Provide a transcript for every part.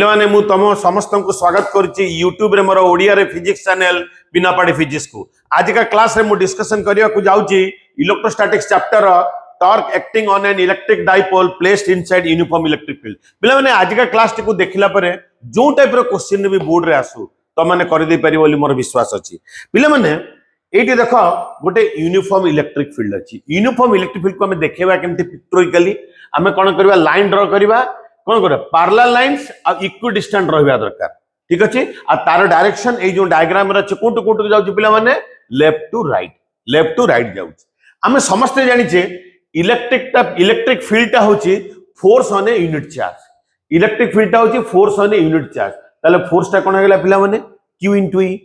पिला माने मु तम समस्त को स्वागत करुच्ची यूट्यूब रे मोर ओडिया रे फिजिक्स चैनल बिना पाड़ी फिजिक्स को। आज का क्लास रे मु डिस्कशन करिया को जाउची electrostatics chapter torque acting on an electric dipole placed inside uniform electric field. पिला माने आज का क्लास को देखिला परे जो टाइप रो क्वेश्चन भी बोर्ड रे आसु तो माने कर दे पारि बोली मोर विश्वास अछि। पिला माने एटी देखो गोटे यूनिफॉर्म इलेक्ट्रिक फील्ड अछि। यूनिफॉर्म इलेक्ट्रिक फील्ड को हमें देखेबा केमति पिक्टोरिकली हमें कोन करबा लाइन ड्रा करबा कौन कर पैरेलल लाइंस और इक्वि डिस्टेंट रहिबा दरकार। ठीक अछि आ तार डायरेक्शन ए जो डायग्राम रे अछि कोटु कोटु जाउची पिला माने लेफ्ट टू राइट जाउची। हमें समस्त जानि छे इलेक्ट्रिक फील्ड ता होची force on a unit charge. Electric field ता होची force on a unit charge. ताले फोर्स ता कोन हेला पिला माने q * e।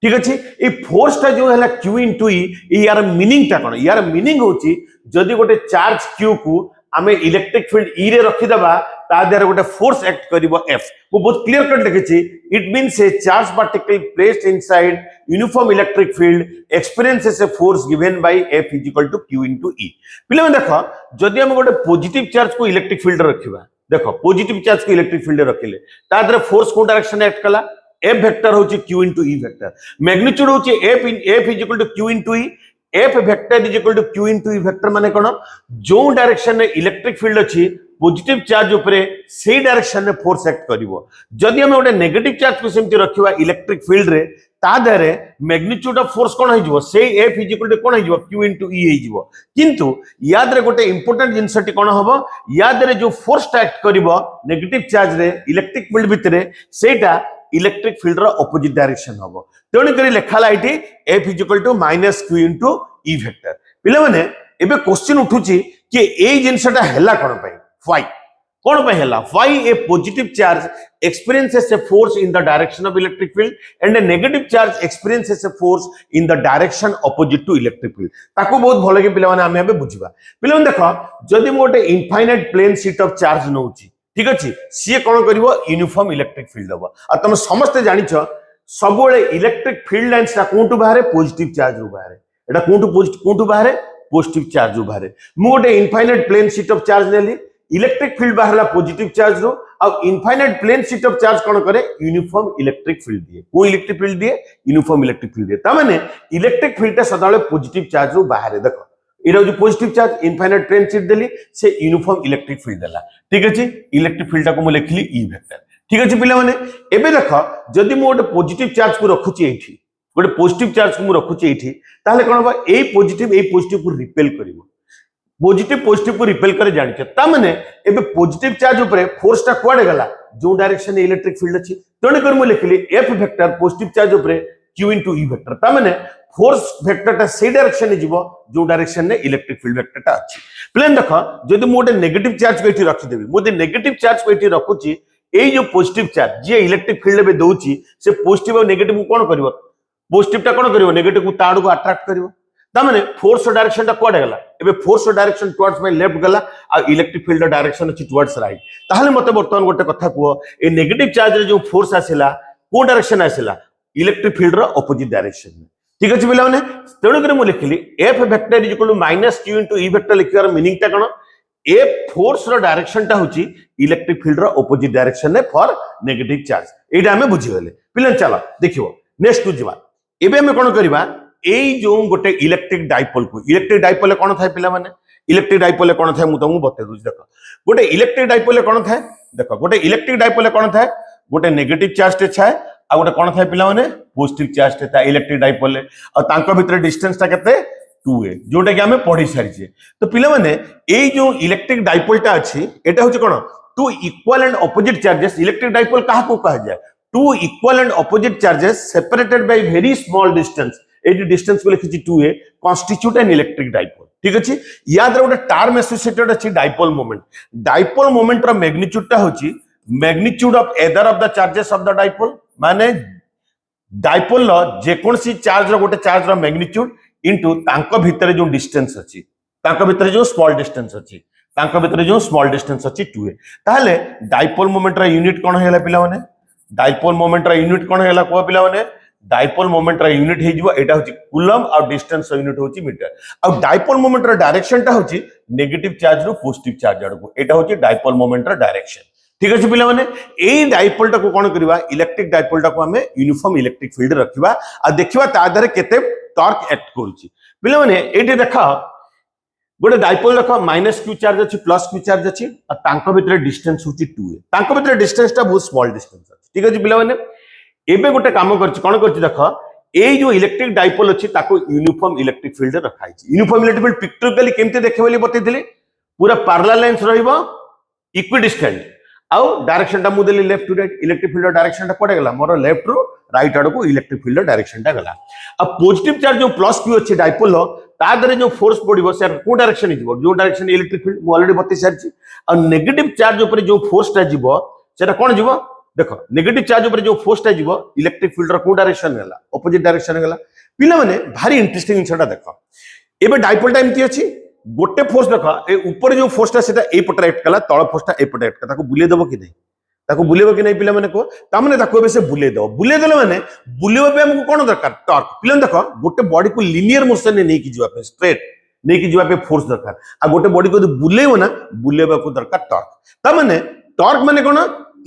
ठीक अछि ए फोर्स ता जो हेला q * e यार मीनिंग ता कोन यार मीनिंग होची जदी गोटे चार्ज q को आमे इलेक्ट्रिक फील्ड e रे रखि दबा ता देर गोटे फोर्स एक्ट करिवो f। वो बहुत क्लियर कट लिखिछि it means a charge particle placed inside uniform electric field experiences a force given by f = q * e। पिले में देखो जदी हम गोटे पॉजिटिव चार्ज को इलेक्ट्रिक फील्ड रखिबा देखो पॉजिटिव चार्ज को इलेक्ट्रिक फील्ड रखिले ता देर फोर्स को डायरेक्शन एक्ट कला f वेक्टर होची q * e वेक्टर मैग्नीट्यूड होची f = q * e f vector = q * e vector माने कोन जो डायरेक्शन में इलेक्ट्रिक फील्ड अछि पॉजिटिव चार्ज ऊपर से डायरेक्शन में फोर्स एक्ट करिवो। जदि हम गोटे नेगेटिव चार्ज को सेमति रखिबा इलेक्ट्रिक फील्ड रे ता देरे मैग्नीट्यूड ऑफ फोर्स कोन होइजो से f = कोन होइजो q * e होइजो। किंतु याद रे गोटे इंपोर्टेंट जिंसटी कोन हबो याद रे जो फोर्स एक्ट करिवो नेगेटिव चार्ज रे इलेक्ट्रिक फील्ड भितरे सेटा इलेक्ट्रिक फील्ड रो ऑपोजिट डायरेक्शन हबो। तेणु करी लेखाला आइटी f = -q * e वेक्टर। पिले माने एबे क्वेश्चन उठुची कि ए जिंसटा हैला कोन पई why कौन पे हैला why a positive charge experiences a force in the direction of electric field and a negative charge experiences a force in the direction opposite to electric field। ताको बहुत भलो के पिले माने हमें बुझिबा। पिले माने देखो जदि मो गोटे infinite plane sheet of charge नउची ठीक अछि सी कोन करिवो यूनिफॉर्म इलेक्ट्रिक फील्ड हबो। आ तुम समस्त जानिछो सबोले इलेक्ट्रिक फील्ड लाइंस ता कोंटू बाहरे पॉजिटिव चार्ज रु बाहरे एटा कोंटू बाहरे पॉजिटिव चार्ज रु बाहरे। मो गोटे infinite plane sheet of charge नेली इलेक्ट्रिक फील्ड बाहरला पॉजिटिव चार्ज रो और infinite plane sheet of charge कोन करे यूनिफॉर्म इलेक्ट्रिक फील्ड दिए। को इलेक्ट्रिक फील्ड दिए यूनिफॉर्म इलेक्ट्रिक फील्ड दिए। ता माने इलेक्ट्रिक फील्ड ता सदाले पॉजिटिव चार्ज रो बाहर देखो एरा जो positive charge infinite plane sheet देली से यूनिफॉर्म इलेक्ट्रिक फील्ड देला। ठीक अछि इलेक्ट्रिक फील्ड को म लिखली e वेक्टर। ठीक अछि पिला माने एबे देखो जदी मो गोटे पॉजिटिव चार्ज को रखुची एठी गोटे पॉजिटिव चार्ज को म रखुची एठी ताले कोन बा ए पॉजिटिव को रिपेल करिवो पॉजिटिव को रिपेल करे जानिछे। ता माने एबे पॉजिटिव चार्ज ऊपर फोर्स ता कोडे गला जो डायरेक्शन इलेक्ट्रिक फील्ड अछि तणे कर मु लिखली f वेक्टर पॉजिटिव चार्ज ऊपर q * e वेक्टर। ता माने फोर्स वेक्टर ता से डायरेक्शन ने जीवो जो डायरेक्शन ने इलेक्ट्रिक फील्ड वेक्टर ता अछि। प्लेन देखो जदी मु गोटे नेगेटिव चार्ज को एठी रखि देबी मु नेगेटिव चार्ज को एठी रखुची ए जो पॉजिटिव चार्ज जे इलेक्ट्रिक फील्ड में दोउची से पॉजिटिव और नेगेटिव को कोन करिवो पॉजिटिव ता कोन करिवो नेगेटिव को ताड़ को अट्रैक्ट करिवो। तामाने फोर्स डायरेक्शन ता कोडे गला एबे force direction towards my left गला आ इलेक्ट्रिक फील्ड डायरेक्शन अछि टुवर्ड्स राइट। ताहले मते वर्तमान गोटे कथा कुओ ए नेगेटिव चार्ज रे जो फोर्स आसिला को डायरेक्शन आसिला इलेक्ट्रिक फील्ड रो ऑपोजिट डायरेक्शन में। ठीक अछि पिला माने तेणु करे मु लिखली f vector = -q * e vector लिखियार मीनिंग ता कोन ए फोर्स रो डायरेक्शन ता होची इलेक्ट्रिक फील्ड रो ऑपोजिट डायरेक्शन ने फॉर नेगेटिव चार्ज। एटा हमें बुझी गले पिला चलो देखियो नेक्स्ट को जीवा। एबे हमें कोन करबा ए जो गोटे इलेक्ट्रिक डाइपोल कोन थाए पिला माने इलेक्ट्रिक डाइपोल कोन थाए मु तुमको बते दूछ। देखो गोटे इलेक्ट्रिक डाइपोल कोन थाए देखो गोटे इलेक्ट्रिक डाइपोल कोन थाए गोटे नेगेटिव चार्ज टे छाए आ गोटे कोन थाए पिला माने पॉजिटिव चार्ज टे थाए इलेक्ट्रिक डाइपोल आ तांको भितर डिस्टेंस ता केते 2a जोटा कि हमें पढ़ी सारिछे। तो पिला माने ए जो इलेक्ट्रिक डाइपोल ता अछि एटा होची कोन two equal and opposite charges. Electric dipole काहा को कहा जाय two equal and opposite charges separated by very small distance ए डिस्टेंस को लिखिछि 2a constitute an electric dipole. ठीक अछि याद रे गोटे टर्म एसोसिएटेड अछि डाइपोल मोमेंट रो मैग्नीट्यूड ता होछि magnitude of either of the charges of the dipole माने डाइपोल लो जे कोनसी चार्ज रो गोटे चार्ज रो मैग्नीट्यूड इनटू तांको भितरे जो डिस्टेंस अछि तांको भितरे जो स्मॉल डिस्टेंस अछि 2a। ताहले डाइपोल मोमेंट रो यूनिट कोन हैला पिला माने डाइपोल मोमेंट रो यूनिट कोन हैला को पिला माने डाइपोल मोमेंट रा यूनिट हे जिवो एटा होची कूलम और डिस्टेंस यूनिट होची मीटर और डाइपोल मोमेंट रा डायरेक्शन ता होची नेगेटिव चार्ज रु पॉजिटिव चार्ज आडको एटा होची डाइपोल मोमेंट रा डायरेक्शन। ठीक अच्छे पिला माने एई डाइपोल टाको कोन करबा इलेक्ट्रिक डाइपोल टाको हमें यूनिफॉर्म इलेक्ट्रिक फील्ड रखिबा आ देखिबा ता दरे केते टॉर्क एक्ट करूची पिला माने एठी देखा गोटे डाइपोल देखो माइनस क्यू चार्ज अच्छी प्लस क्यू चार्ज अच्छी और तांको भितर डिस्टेंस होची 2a तांको भितर डिस्टेंस टा बहुत स्मॉल डिस्टेंस अछि ठीक अछि पिला माने एबे गोटे काम करछि कोन करछि देखो ए जो इलेक्ट्रिक डाइपोल अछि ताको यूनिफॉर्म इलेक्ट्रिक फील्ड रखाई छी यूनिफॉर्म इलेक्ट्रिक फील्ड पिक्टोरियली केमते देखे बोली बतैथिले पूरा पैरेलल लाइंस रहइबो इक्विडिस्टेंट आउ डायरेक्शन टा मु देली left to right electric field direction टा कोडे गला मोर लेफ्ट रू राइट आड़ को इलेक्ट्रिक फील्ड डायरेक्शन टा गला अब पॉजिटिव चार्ज जो प्लस क्यू अछि डाइपोल ता दरे जो फोर्स पड़िबो से को डायरेक्शन हिजबो जो डायरेक्शन इलेक्ट्रिक फील्ड मु ऑलरेडी बतै सारछि और नेगेटिव चार्ज ऊपर जो फोर्स टा जिवो सेटा कोन जिवो देखो नेगेटिव चार्ज ऊपर जो फोर्स टा जिवो इलेक्ट्रिक फील्ड रो को डायरेक्शन गला ऑपोजिट डायरेक्शन गला पिला माने भारी इंटरेस्टिंग इनछटा देखो एबे डाइपोल टा एमती अछि गोटे फोर्स देखो ए ऊपर जो फोर्स टा सेटा ए पट एक्ट कला तळ फोर्स टा ए पट एक्ट ताको बुले देबो कि नै ताको बुलेबो कि नै पिला माने को ता माने ताको बे से बुले देले माने बुलेबो पे हमको कोन दरकार टॉर्क पिला देखो गोटे बॉडी को लिनियर मोशन ने नै कि जिवा पे स्ट्रेट नै कि जिवा पे फोर्स दरकार आ गोटे बॉडी को बुलेबो ना बुलेबो को दरकार टॉर्क ता माने टॉर्क माने कोन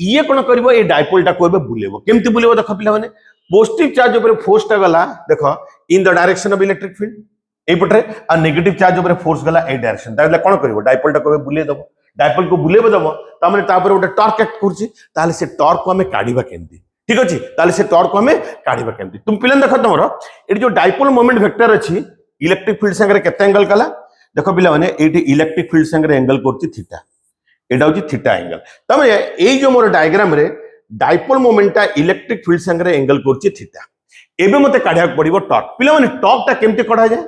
ये कोन करबो ए डाइपोल टा को बुलेबो केमती बुलेबो देखो पिला माने पॉजिटिव चार्ज ऊपर फोर्स टा गला देखो in the direction of electric field ए पटरे आ नेगेटिव चार्ज ऊपर फोर्स गला ए डायरेक्शन ताले कोन करबो डाइपोल टा को बुले दबो डाइपोल को बुलेबो दबो ता माने ता ऊपर गोटे टॉर्क एक्ट करछि ताले से टॉर्क को हमें काढिबा केमती ठीक अछि ताले से टॉर्क को हमें काढिबा केमती तुम पिलन देखो तमरो एटी जो डाइपोल मोमेंट वेक्टर अछि इलेक्ट्रिक फील्ड संगे केते एंगल कला देखो पिला माने एटी इलेक्ट्रिक फील्ड संगे एंगल करछि थीटा एटा होछि थीटा एंगल तमे एई जो मोर डायग्राम रे डाइपोल मोमेंटा इलेक्ट्रिक फील्ड संगे एंगल करछि थीटा एबे मते काढिया पड़िबो टॉर्क पिला माने टॉर्क ता केमते कढा जाय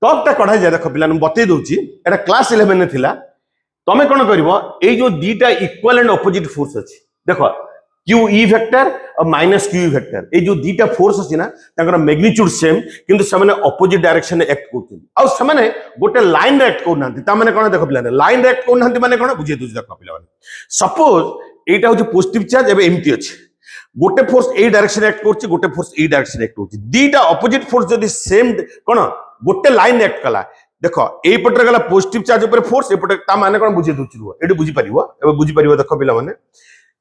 टॉर्क ता कढा जाय देखो पिला बतै दउछि एटा क्लास 11 ने थिला तमे कोन करबो एई जो दीटा इक्वल एंड ऑपोजिट फोर्स अछि देखो क्यू ई वेक्टर और माइनस क्यू वेक्टर ए जो दीटा फोर्स अछि ना ताकर मैग्नीट्यूड सेम किंतु समाने ऑपोजिट डायरेक्शन में एक्ट करथि आ समाने गोटे लाइन रे एक्ट करनांती ता माने कोन देखो पिला लाइन रे एक्ट करनांती माने कोन बुझे दुज देखो पिला सपोज एटा होछि पॉजिटिव चार्ज एबे एम्प्टी अछि गोटे फोर्स ए डायरेक्शन एक्ट करछि गोटे फोर्स ए डायरेक्शन एक्ट करछि दीटा ऑपोजिट फोर्स जदी सेम कोन गोटे लाइन एक्ट कला देखो ए पटर गला पॉजिटिव चार्ज ऊपर फोर्स ए पटर ता माने कोन बुझे दुछि रुवा एडी बुझी परिबो एबे बुझी परिबो देखो पिला माने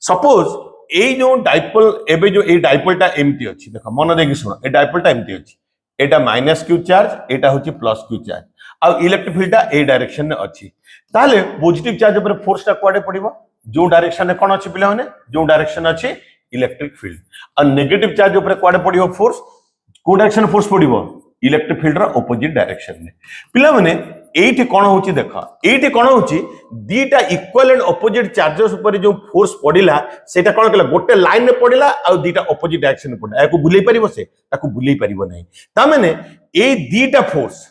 सपोज ए जो डाइपोल एबे जो ए डाइपोल टा एम्प्टी अछि देखो मन देखि सुनो ए डाइपोल टा एम्प्टी अछि एटा माइनस क्यू चार्ज एटा होछि प्लस क्यू चार्ज आ इलेक्ट्रिक फील्ड टा ए डायरेक्शन में अछि ताले पॉजिटिव चार्ज ऊपर फोर्स टा कोडे पड़िबो जो डायरेक्शन में कोन अछि पिला माने जो डायरेक्शन अछि इलेक्ट्रिक फील्ड आ नेगेटिव चार्ज ऊपर कोडे पड़िबो फोर्स को डायरेक्शन फोर्स पड़िबो इलेक्ट्रिक फील्ड रा ऑपोजिट डायरेक्शन में पिला माने एठी कोन होची देखो एठी कोन होची दीटा इक्वल एंड ऑपोजिट चार्जेस ऊपर जो फोर्स पडिला सेटा कोन कला गोटे लाइन में पडिला आ दीटा ऑपोजिट डायरेक्शन में पडिला एको बुलेई परिबो से ताको बुलेई परिबो नै ता माने ए दीटा force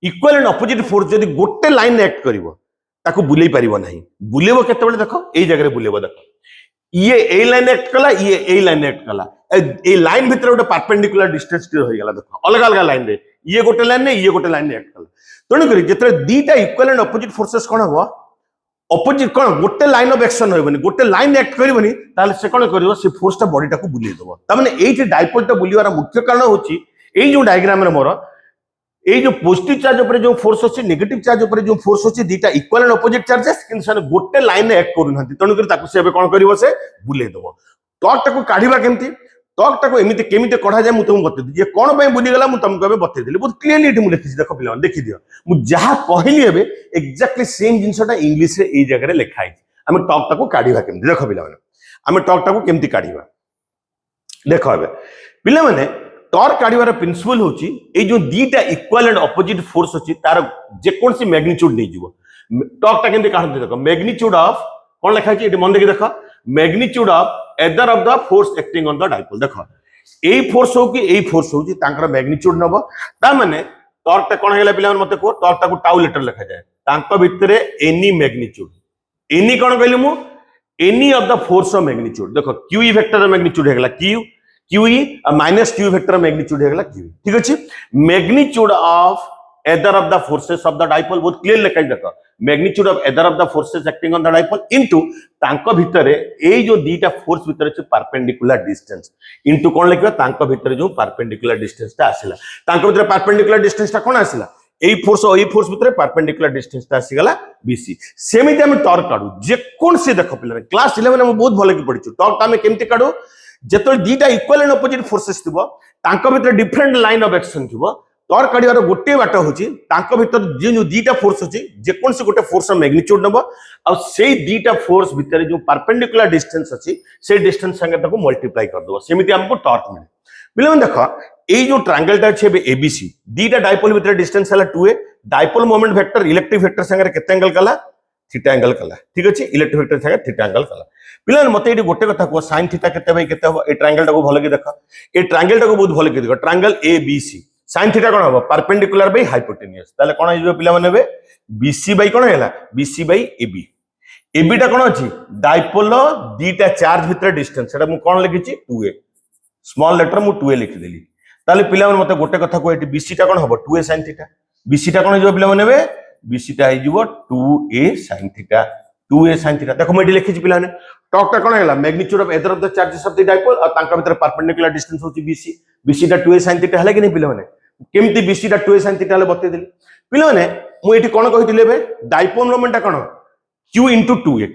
equal and opposite force जदी गोटे लाइन में एक्ट करिवो ताको बुलेई परिबो नै बुलेबो केते बेले देखो ए जगह रे बुलेबो देखो ये ए लाइन एक्ट कला ये ए लाइन एक्ट कला ए लाइन भीतर गोटे परपेंडिकुलर डिस्टेंस टी होई गला देखो अलग अलग लाइन रे ये गोटे लाइन ने ये गोटे लाइन ने एक्ट कला तणु करी जेतरे दीटा इक्वल एंड ऑपोजिट फोर्सेस कोन हो ऑपोजिट कोन गोटे लाइन ऑफ एक्शन होइबनी गोटे लाइन एक्ट करिवनी ताले से कोन करिवो से फोर्स टा बॉडी टा को बुले देबो त माने एठी डाइपोल टा बुलिवार मुख्य कारण होची एई जो डायग्राम रे मोर एई जो पॉजिटिव चार्ज ऊपर जो फोर्स होची नेगेटिव चार्ज ऊपर जो फोर्स होची दीटा इक्वल एंड ऑपोजिट चार्जेस किन सने गोटे लाइन में एक्ट करू नथि तणु करी ताको से बे कोन करिवो से बुले देबो टॉर्क टा को काढिबा केमती टॉर्क टा को एमिति केमिति कढा जाय मु तुम बते जे कोन पय बुली गला मु तुमको बे बते देली बहुत क्लियरली एठी मु लिखि देखो पिला देखि दियो मु जहा कहली हेबे एग्जैक्टली सेम जिंसटा इंग्लिश रे एई जगह रे लिखा है हम टॉर्क टा को काढिबा केमति देखो पिला हम टॉर्क टा को केमति काढिबा देखो हेबे पिला माने टॉर्क काढिबार प्रिंसिपल होची ए जो दीटा इक्वल एंड ऑपोजिट फोर्स होची तार जे कोन सी मैग्नीट्यूड नै जीवो टॉर्क टा केमति काढते देखो मैग्नीट्यूड ऑफ कोन लिखा है एठी मन देखि देखो magnitude of either of the force acting on the dipole देखो एई फोर्स हो कि एई फोर्स हो जी तांकर मैग्नीट्यूड नबो ता माने टॉर्क ता कोन हेला पिला मते को टॉर्क ता को टाउ लेटर लिखा जाय तांको भितरे एनी मैग्नीट्यूड एनी कोन कहली मु any of the force of magnitude देखो क्यू ई वेक्टर मैग्नीट्यूड हेगला q E minus q vector magnitude हेगला क्यू ठीक अछि magnitude of either of the forces of the dipole बहुत क्लियर लिखा देखो magnitude of either of the forces acting on the dipole into तांको भितरे ए जो दीटा फोर्स भितरे छ परपेंडिकुलर डिस्टेंस इनटू कोन लिखबा तांको भितरे जो परपेंडिकुलर डिस्टेंस ता आसिला तांको भितरे परपेंडिकुलर डिस्टेंस ता कोन आसिला এই ফোর্স और এই ফোর্স ভিতরে পারপেন্ডিকুলার ডিস্টেন্সটা আসিগলা BC সেমিতি আমি টর্ক কাढू যে কোন সে দেখো পিলা ক্লাস 11 আমি বহুত ভালো কি পড়িଛୁ টর্ক আমি কেমতি কাढू যেতବେଳେ দুইটা ইকুয়াল এন্ড অপোজিট ফোর্सेस থিবো তাଙ୍କ ভিতরে ডিফরেন্ট লাইন অফ অ্যাকশন থিবো टॉर्क काढिबार गोटे बाट होची तांको भीतर जो दीटा फोर्स होची जे कोन से गोटे फोर्स मैग्नीट्यूड नबो आ सेई दीटा फोर्स भीतर जो परपेंडिकुलर डिस्टेंस अछि से डिस्टेंस संगे ताको मल्टीप्लाई कर दबो सेमिति हमको टॉर्क मिले बिले देखो ए जो ट्रायंगल टा छे ABC दीटा डाइपोल भीतर डिस्टेंस हला 2a dipole moment vector electric vector संगे केते एंगल कला थीटा एंगल कला ठीक अछि इलेक्ट्रिक वेक्टर संगे थीटा एंगल कला पिला मते एटी गोटे कथा को sin थीटा केते बाय केते हो ए ट्रायंगल टा को भलो के देखो ए ट्रायंगल टा को बहुत भलो के देखो ट्रायंगल ABC sin थीटा कोन हो परपेंडिकुलर बाय हाइपोटेन्यूज ताले कोन आइबो पिला माने बे BC बाय कोन हैला BC बाय AB टा कोन अछि डाइपोल दीटा चार्ज भीतर डिस्टेंस सेटा मु कोन लिखिछि 2a स्मॉल लेटर मु 2a लिखि देली ताले पिला माने मते गोटे कथा को एटी BC टा कोन हो 2a sin थीटा BC टा कोन आइबो पिला माने बे BC टा आइबो 2a sin theta 2a sin theta देखो मैं एटी लिखिछि पिला माने टॉर्क टा कोन हैला magnitude of either of the charges of the dipole और तांका भीतर परपेंडिकुलर डिस्टेंस होछि BC टा 2a sin थीटा हैला कि नै पिला माने केमती BC टा 2a sin थीटा ले बते देली पिला माने मु एठी कोन कहितले बे डाइपोल मोमेंट टा कोन Q into 2a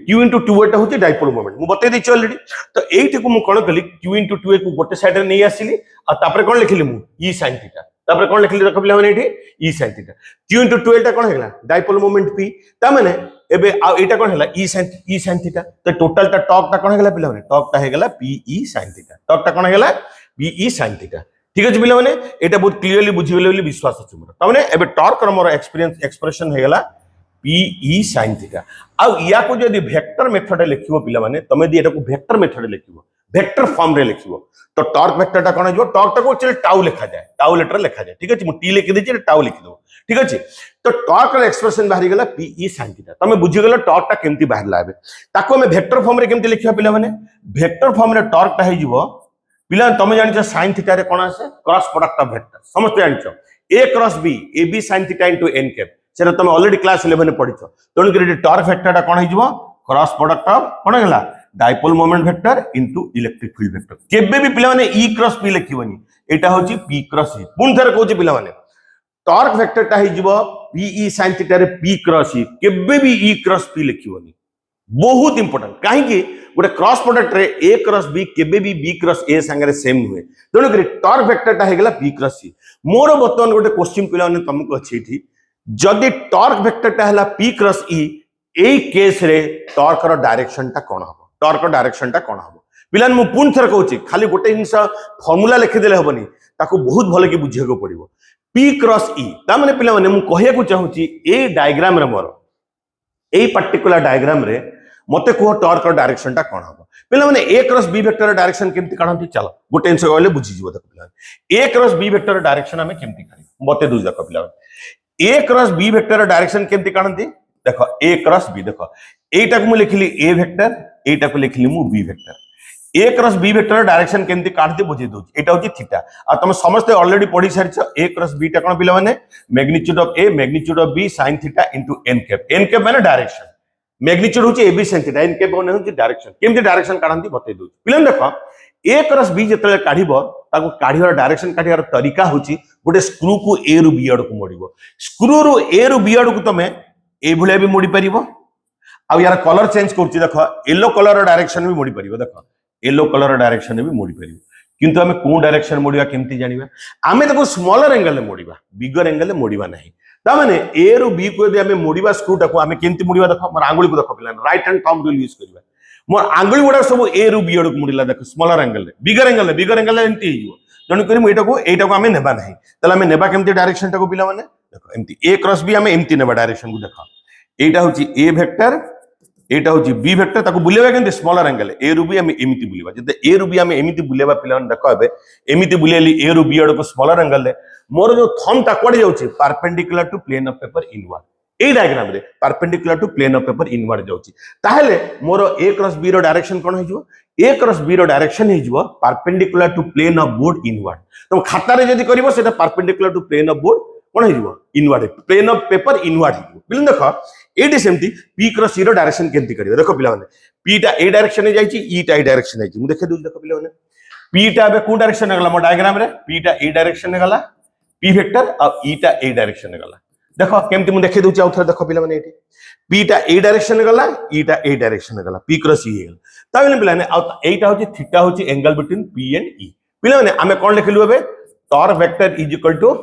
टा होती डाइपोल मोमेंट मु बते देछि ऑलरेडी तो एठी को मु कोन कली Q into 2a को गोटे साइड रे नै आसीली आ तापर कोन लिखिली मु E sin थीटा तापर कोन लिखिली देखो पिला माने एठी E sin theta Q into 2a टा कोन हेला डाइपोल मोमेंट P ता माने एबे आ एटा कोन हेला E sin थीटा तो टोटल टा टॉर्क टा कोन हेला पिला माने टॉर्क टा हेगला PE sin थीटा टॉर्क टा कोन हेगला PE sin थीटा ठीक अछि पिला माने एटा बहुत क्लियरली बुझिबेले बोली विश्वास अछि मोर त माने एबे टॉर्क र मोर एक्सपीरियंस एक्सप्रेशन हेगला PE sin थीटा आ या को जदी वेक्टर मेथड लिखिबो पिला माने तमे दी एटा को वेक्टर मेथड लिखिबो वेक्टर फॉर्म रे लिखिबो तो टॉर्क वेक्टर टा कोन आइबो टॉर्क टा को चल टाउ लिखा जाए टाउ लेटर लिखा जाए ठीक अछि मु टी लिखि देछि टाउ लिखि दो ठीक अछि तो टॉर्क र एक्सप्रेशन बाहरी गेला PE sin थीटा तमे बुझि गेला टॉर्क टा केमती बाहरला आबे ताको हम वेक्टर फॉर्म रे केमती लिखिबा पिला माने वेक्टर फॉर्म रे टॉर्क टा हे जिवो पिला तमे जानि छ sin थीटा रे कोन आसे क्रॉस प्रोडक्ट ऑफ वेक्टर समस्त जानि छ A cross B AB sin थीटा इनटू n कैप सेरा तमे ऑलरेडी क्लास 11 में पढि छ तोन के टॉर्क वेक्टर टा कोन हे जिवो क्रॉस प्रोडक्ट ऑफ कोन गेला dipole moment vector into electric field vector केबे भी पिला माने E क्रॉस P लिखिबनी एटा होची P क्रॉस E पुन थर कहूची पिला माने टॉर्क वेक्टर टा हे जिवो PE sin थीटा रे P क्रॉस E केबे भी E क्रॉस P लिखिबनी बहुत इंपोर्टेंट काहे कि गोटे क्रॉस प्रोडक्ट रे A क्रॉस B केबे भी B क्रॉस A संगे सेम हुए तेणु करी टॉर्क वेक्टर टा हेगला P क्रॉस C मोर बर्तमान गोटे क्वेश्चन पिला ने तुमको अछि थी जदी टॉर्क वेक्टर टा हला P क्रॉस E एई केस रे टॉर्क रो डायरेक्शन टा कोन हबो टॉर्क रो डायरेक्शन टा कोन हबो पिला मु पुन थर कहूची खाली गोटे जिंस फार्मूला लिखि देले हबनी ताको बहुत भले कि बुझिया को पड़िबो P क्रॉस E ता माने पिला माने मु कहिया को चाहूची ए डायग्राम रे मोर एई पर्टिकुलर डायग्राम रे मते को टॉर्क रो डायरेक्शन टा कोन हबो पिला माने A क्रॉस B वेक्टर रो डायरेक्शन केमती काढंती चलो गोटे जिंस कहले बुझि जिवो देखो पिला A क्रॉस B वेक्टर रो डायरेक्शन हमें केमती काढी मते दुज देखो पिला A क्रॉस B वेक्टर रो डायरेक्शन केमती काढंती देखो A क्रॉस B देखो एटा को मु लिखली A वेक्टर एटा को लिखली मु B vector A cross B vector direction केमती काढते बुझि दोछ एटा होची थीटा आ तुम समस्त ऑलरेडी पढी सारिछ A क्रॉस B टा कोन पिला माने magnitude of A magnitude of B sin थीटा इनटू n कैप माने डायरेक्शन मैग्नीट्यूड होची AB sin theta n cap माने होची डायरेक्शन केमती डायरेक्शन काढंती बते दोछ पिला देखो A क्रॉस B जतले काढिबो ताको काढिबार डायरेक्शन काढिबार तरीका होची गोटे स्क्रू को A रु B आड़ को मोड़िबो स्क्रू रु A रु B आड़ को तमे ए भले भी मोड़ी परिबो आ यार कलर चेंज करछि देखो येलो कलर डायरेक्शन भी मोड़ी परिबो देखो येलो कलर डायरेक्शन भी मोड़ी परिबो किंतु हमें को डायरेक्शन मोड़िबा केमती जानिबा हमें देखो स्मॉलर एंगल में मोड़िबा बिगर एंगल में मोड़िबा नहीं ता माने ए रु बी को यदि हमें मोड़िबा स्क्रू टाको हमें केमती मोड़िबा देखो मोर आंगुली को देखो पिला right hand thumb rule use करबा मोर आंगुली गुडा सब ए रु बी आड़ को मोड़िला देखो स्मॉलर एंगल में बिगर एंगल एंती हिजो जण करी मु एटा को हमें नेबा नहीं तले हमें नेबा केमती डायरेक्शन टाको पिला माने देखो एमती ए क्रॉस बी हमें एमती नेबा डायरेक्शन को देखो एटा होची ए वेक्टर एटा होची बी वेक्टर ताको बुलेबा केंते स्मॉलर एंगल ए रु बी हमें एमिति बुलेबा जदे ए रु बी हमें एमिति बुलेबा पिला देखो एबे एमिति बुलेली ए रु बी आड़ को स्मॉलर एंगल ले मोर जो थंब ता कोड जाउची perpendicular to plane of paper inward ए डायग्राम रे perpendicular to plane of paper inward जाउची ताहेले मोर ए क्रॉस बी रो डायरेक्शन कोन हिजो ए क्रॉस बी रो डायरेक्शन हिजो perpendicular to plane of board inward तो खाता रे जदी करबो सेटा perpendicular to plane of board कोन हिजो inward plane of paper inward हिजो बिल देखो एटी सेमती P क्रॉस E रो डायरेक्शन केमती करियो देखो पिला माने P टा ए डायरेक्शन में जाईची E टा ए डायरेक्शन जाईची मु देखे दउ देखो पिला माने P टा बे को डायरेक्शन गला मो डायग्राम रे P टा ए डायरेक्शन गला P वेक्टर और E टा ए डायरेक्शन गला देखो केमती मु देखै दउची आउथर देखो पिला माने एठी p टा ए डायरेक्शन गला e टा ए डायरेक्शन गला p क्रॉस e गला ताबले पिला ने एटा होची थीटा होची angle between p and e पिला माने हमें कोन लिखलु एबे torque vector is equal to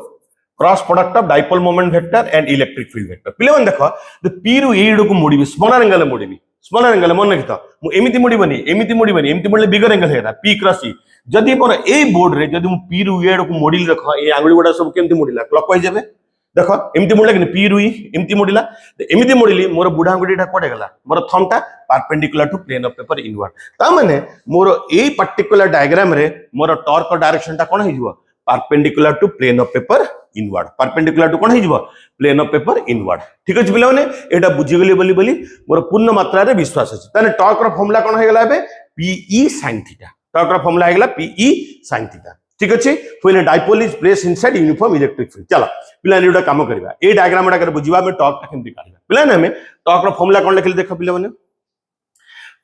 cross product of dipole moment vector and electric field vector पिला माने देखो द p रु e को मोडीबी स्मॉलर एंगल मन रखिता मु एमिति मोडीबनी एमिति मोडले बिगर एंगल हेता p क्रॉस e जदि मोर ए बोर्ड रे जदि मु p रु e को मोडिल देखो ए आंगुली गुडा सब केमति मोडिला क्लॉकवाइज जेबे देखो एमती मोडला कि p रु e एमती मोडिला एमिति मोडिली मोर बुढा आंगुलीटा कोडे गला मोर थंबटा perpendicular to plane of paper inward ता माने मोर ए पर्टिकुलर डायग्राम रे मोर टॉर्क डायरेक्शन टा कोन हे जिवो perpendicular to plane of paper inward perpendicular to कोन हे जिवो प्लेन ऑफ पेपर इनवर्ड ठीक अछि पिला माने एटा बुझि गेली बोली मोर पूर्ण मात्रा रे विश्वास अछि तने टॉर्क रो फॉर्मूला कोन हे गला बे pe sin थीटा टॉर्क रो फॉर्मूला हे गला pe sin थीटा ठीक अछि when a dipole is placed inside uniform electric field चलो पिला ने एटा काम करबा ए डायग्राम एटा कर बुझिबा में टॉर्क ता केमति काढबा पिला ने हमें टॉर्क रो फॉर्मूला कोन लिखले देखो पिला माने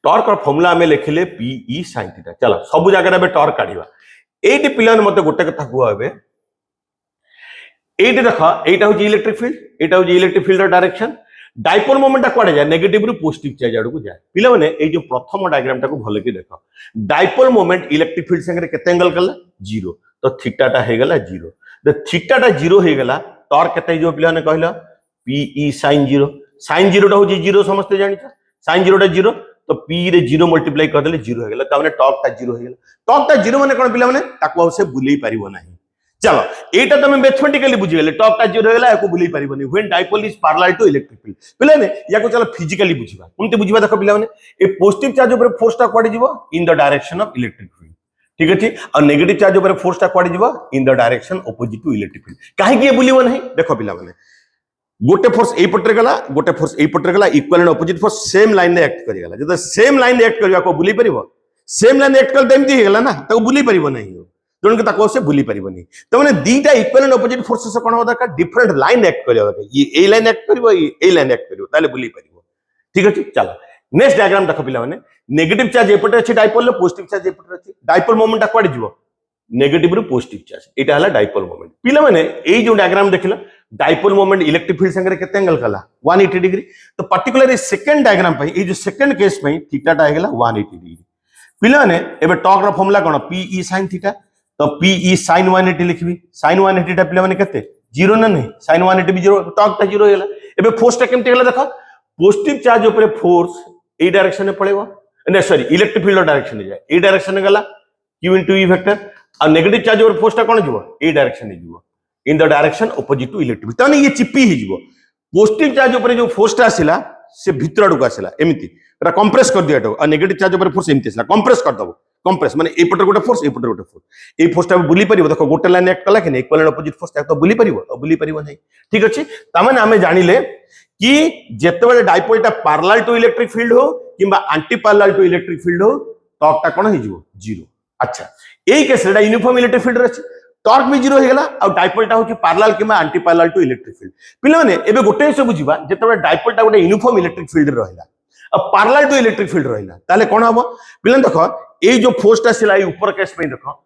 टॉर्क रो फॉर्मूला हमें लिखले pe sin थीटा चलो सब जगह रे टॉर्क काढिबा एटी पिला ने मते गोटे कथा हुआ एबे एटी देखो एटा होची इलेक्ट्रिक फील्ड एटा होची इलेक्ट्रिक फील्ड रो डायरेक्शन डाइपोल मोमेंट ता कोडे जाय नेगेटिव रु पॉजिटिव चार्ज आडू को जाय पिला माने ए जो प्रथम डायग्राम ता को भले की देखो डाइपोल मोमेंट इलेक्ट्रिक फील्ड संगे केते एंगल कला 0 तो थीटा टा हे गला 0 द थीटा टा 0 हे गला टॉर्क केते जो पिला ने कहला pe sin 0 टा होची 0 समझते जानि छ sin 0 टा 0 तो p रे 0 मल्टीप्लाई कर देले 0 हे गला त माने टॉर्क टा 0 हे गला टॉर्क टा 0 माने कोन पिला माने ताको से बुलेई परिबो नाही चलो एटा तमे मैथमेटिकली बुझि गेले टॉर्क टा 0 हेला एको बुलेई परिबोनी when dipole is parallel to electric field पिला ने याको चलो फिजिकली बुझिबा उनते बुझिबा देखो पिला माने ए पॉजिटिव चार्ज ऊपर फोर्स टा कोडे जीवो in the direction of electric field ठीक अछि और नेगेटिव चार्ज ऊपर फोर्स टा कोडे जीवो in the direction opposite to electric field काहे कि बुलिबो नाही देखो पिला माने गोटे फोर्स ए पटरे गला गोटे फोर्स ए पटरे गला equal and opposite force same line रे एक्ट करि गला जद सेम लाइन रे एक्ट करिया को बुली परिबो सेम लाइन एक्ट कर देमती हे गला ना ताको बुली परिबो नाही दोन के ताको से बुली परिबोनी त माने दीटा इक्वल एंड ऑपोजिट फोर्सेस से कोन होदा का डिफरेंट लाइन एक्ट करियो ये ए लाइन एक्ट करिवो ए लाइन एक्ट करिवो ताले बुली परिबो ठीक अछि चलो नेक्स्ट डायग्राम देखो पिला माने नेगेटिव चार्ज एपटे अछि डाइपोल लो पॉजिटिव चार्ज एपटे अछि डाइपोल मोमेंट कोड जीवो नेगेटिव रु पॉजिटिव चार्ज एटा हला डाइपोल मोमेंट पिला माने ए जो डायग्राम देखिला डाइपोल मोमेंट इलेक्ट्रिक फील्ड संगे केते एंगल कला 180 डिग्री तो पर्टिकुलर सेकंड डायग्राम पे ए जो सेकंड केस में थीटा टा हेगला 180 डिग्री पिला ने एबे टॉर्क रो फॉर्मूला कोन pe sin थीटा तो pe sin 180 लिखबी sin 180 टा पिला माने केते 0 ना नहीं sin 180 भी 0 टॉर्क टा 0 हेला एबे फोर्स टा केमते हेला देखो पॉजिटिव चार्ज ऊपर फोर्स ए डायरेक्शन में पड़ेबो ने सॉरी इलेक्ट्रिक फील्ड डायरेक्शन में जाए ए डायरेक्शन में गला q * e वेक्टर और नेगेटिव चार्ज ऊपर फोर्स टा कोन जीवो ए डायरेक्शन में जीवो in the direction opposite to electric field तने ये चिप्पी ही जीवो पॉजिटिव चार्ज ऊपर जो फोर्स टा आसिला से भीतर आडू आसिला एमिति एटा कंप्रेस कर दियाटो और नेगेटिव चार्ज ऊपर फोर्स एमिति आसिला कंप्रेस कर दबो कंप्रेस माने ए पटर गोटे फोर्स ए पटर गोटे फोर्स ए फोर्स टा बुली परिबो देखो गोटे लाइन एक्ट कला कि नै इक्वल एंड ऑपोजिट फोर्स ता तो बुली परिबो नै ठीक अछि ता माने हमें जानिले कि जेतेबेले डाइपोल टा पैरेलल टू इलेक्ट्रिक फील्ड हो किबा anti parallel to electric field हो टॉर्क टा कोन हे जिवो 0 अच्छा एई केस रे यूनिफॉर्म इलेक्ट्रिक फील्ड रे टॉर्क भी 0 हेगला और डाइपोल टा होची पैरेलल किबा anti parallel to electric field पिला माने एबे गोटे से बुझिबा जेतेबेले डाइपोल टा गोटे यूनिफॉर्म इलेक्ट्रिक फील्ड रे रहला अब पैरेलल टू इलेक्ट्रिक फील्ड रहला ताले कोन हबो पिला देखो ए जो फोर्स टा सिलाई ऊपर केस में देखो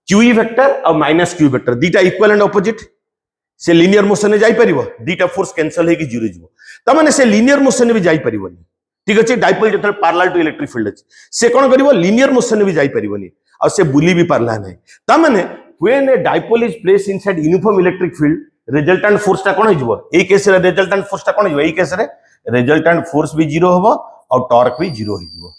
qe वेक्टर और -q वेक्टर दीटा इक्वल एंड ऑपोजिट से लीनियर मोशन में जाई परिबो दीटा फोर्स कैंसिल हे कि 0 जीवो त माने से लीनियर मोशन में भी जाई परिबोनी ठीक अछि डाइपोल जेतल पैरेलल टू इलेक्ट्रिक फील्ड अछि से कोन करिवो लीनियर मोशन में भी जाई परिबोनी और से बुली भी पारला नै त माने when a dipole is placed inside uniform electric field resultant force टा कोन हो जीवो ए केस रे रिजल्टेंट फोर्स टा कोन हो जीवो ए केस रे रिजल्टेंट फोर्स भी 0 होबो और टॉर्क भी 0 हो जीवो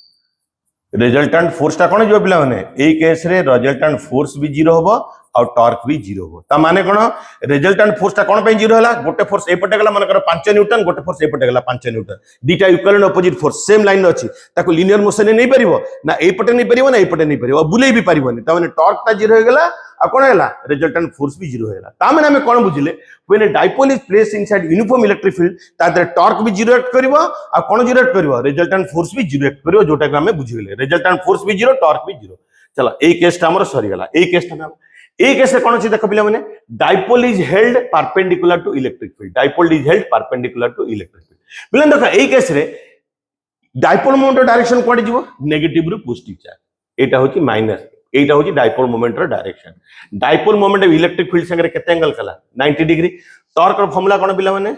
रिजल्टेंट फोर्स टा कोन जो पिला माने ए केस रे रिजल्टेंट फोर्स भी 0 होबो और टॉर्क भी 0 हो ता माने कोन रिजल्टेंट फोर्स टा कोन पे 0 हला गोटे फोर्स ए पटे गला माने कर 5 न्यूटन गोटे फोर्स ए पटे गला 5 न्यूटन दीटा equal and opposite force same line अछि ताको लीनियर मोशन नै परिबो ना ए पटे नै परिबो ना ए पटे नै परिबो बुलेई भी परिबोनी ता माने टॉर्क टा 0 हो गला आ कोन हैला रिजल्टेंट फोर्स भी 0 हैला ता माने हमें कोन बुझिले when a dipole is placed inside uniform electric field ता दे टॉर्क भी 0 एक्ट करबो आ कोन 0 एक्ट करबो रिजल्टेंट फोर्स भी 0 एक्ट करबो जोटा के हमें बुझि गेले रिजल्टेंट फोर्स भी 0 टॉर्क भी 0 चलो ए केस टा हमर सरी गला ए केस टा ए केस कौन अच्छी देखो पिला माने dipole is held perpendicular to electric field dipole is held perpendicular to electric field पिला देखो ए केस रे डाइपोल मोमेंट डायरेक्शन कोड जीवो नेगेटिव रु पॉजिटिव चार्ज एटा होची माइनस एटा होची डाइपोल मोमेंट रो direction dipole moment electric field संगे केते एंगल कला 90 डिग्री टॉर्क रो फॉर्मूला कोन पिला माने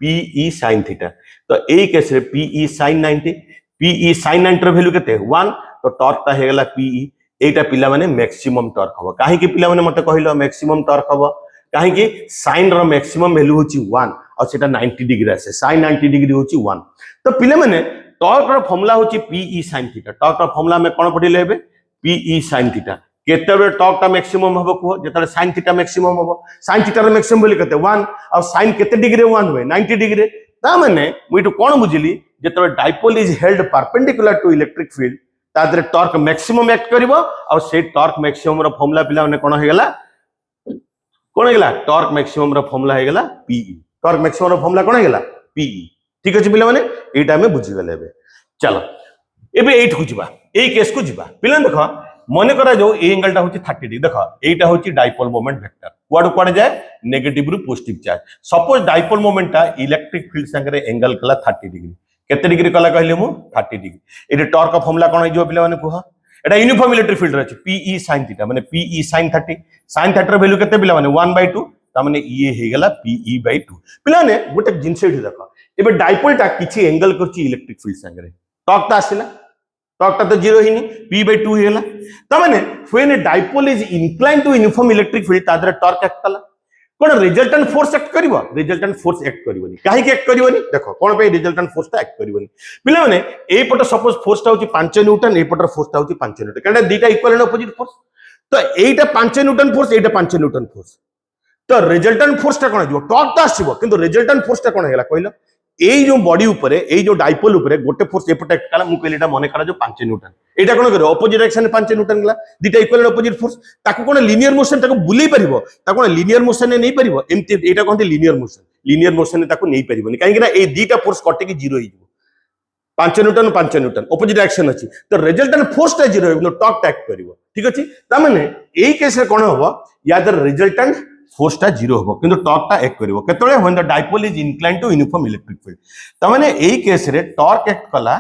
PE sin थीटा तो एई केस रे PE sin 90 PE sin 90 रो वैल्यू केते 1 तो टॉर्क ता हे गेला PE एटा पिला माने मैक्सिमम टॉर्क हबो काहे कि पिला माने मते कहिलो मैक्सिमम टॉर्क हबो काहे कि sin रो मैक्सिमम वैल्यू होची 1 और सेटा 90 डिग्री आसे sin 90 डिग्री होची 1 तो पिला माने टॉर्क रो फॉर्मूला होची PE sin थीटा टॉर्क रो फॉर्मूला में कोन पढिले हेबे PE sin थीटा केते टॉर्क ता मैक्सिमम हबो को जेता sin थीटा मैक्सिमम हबो sin थीटा रो मैक्सिमम बोली केते 1 और sin केते डिग्री 1 होय 90 डिग्री ता माने मुइटो कोन बुझिली जेता dipole is held perpendicular to electric field तादरे टॉर्क मैक्सिमम एक्ट करिवो और से टॉर्क मैक्सिमम रो फॉर्मूला पिला माने कोन हेगला कोन हेगला टॉर्क मैक्सिमम रो फॉर्मूला हेगला PE टॉर्क मैक्सिमम रो फॉर्मूला कोन हेगला PE ठीक अछि पिला माने एटा में बुझि गले बे चलो एबे 8 को जिबा ए केस को जिबा पिला देखो मने करा जो ए एंगल टा होची 30 डिग्री देखो एटा होची डाइपोल मोमेंट वेक्टर कुआड कुआड जाय नेगेटिव रु positive charge suppose dipole moment टा इलेक्ट्रिक फील्ड संगे एंगल कला 30 डिग्री केते डिग्री कला कहले मु 30 डिग्री एटे टॉर्क फॉर्मूला कोन हो जो पिला माने कुहा एटा यूनिफॉर्म इलेक्ट्रिक फील्ड रहची PE sin थीटा माने PE sin 30 रो वैल्यू केते पिला माने 1/2 ता माने ये हे गेला PE/2 पिला ने गोटे जिंस एठी देखो एबे डाइपोल टा किछि एंगल करची इलेक्ट्रिक फील्ड संगे टॉर्क ता आसिला टॉर्क ता तो 0 ही नहीं P/2 हेला त माने when a dipole is inclined to uniform electric field तादरे टॉर्क एक्ट कला कोन रिजल्टेंट फोर्स एक्ट करिवो रिजल्टेंट फोर्स एक्ट करिवोनी काहे के एक्ट करिवोनी देखो कोन पे रिजल्टेंट फोर्स ता एक्ट करिवोनी पिला माने ए पट सपोज फोर्स ता होची 5 न्यूटन ए पटर फोर्स ता होची 5 न्यूटन काडा दीटा इक्वल एंड अपोजिट फोर्स तो एटा 5 न्यूटन फोर्स एटा 5 न्यूटन फोर्स तो रिजल्टेंट फोर्स ता कोन जिवो टॉर्क ता आसीबो किंतु रिजल्टेंट फोर्स ता कोन हेला कहलो एई जो बॉडी ऊपर एई जो डाइपोल ऊपर गोटे फोर्स एपटे एक्ट कला मु कहलेटा मने करा जो 5 न्यूटन एटा कोन करे अपोजिट डायरेक्शन में 5 न्यूटन गला दीटा इक्वल एंड अपोजिट फोर्स ताको कोन लीनियर मोशन ताको बुलेई परिबो ता कोन लीनियर मोशन ने नहीं परिबो एमती एटा कोन लीनियर मोशन ने ताको नहीं परिबोनी काहे कि ना ए दीटा फोर्स कटे की 0 ही 5 न्यूटन अपोजिट डायरेक्शन अछि तो रिजल्टेंट फोर्स ता 0 हो टॉर्क एक्ट करिवो ठीक अछि ता माने एई केस रे कोन होबो या द रिजल्टेंट फोर्स ता 0 होबो किंतु टॉर्क ता एक्ट करिवो केतळे when the dipole is inclined to uniform electric field त माने एई केस रे टॉर्क एक्ट कला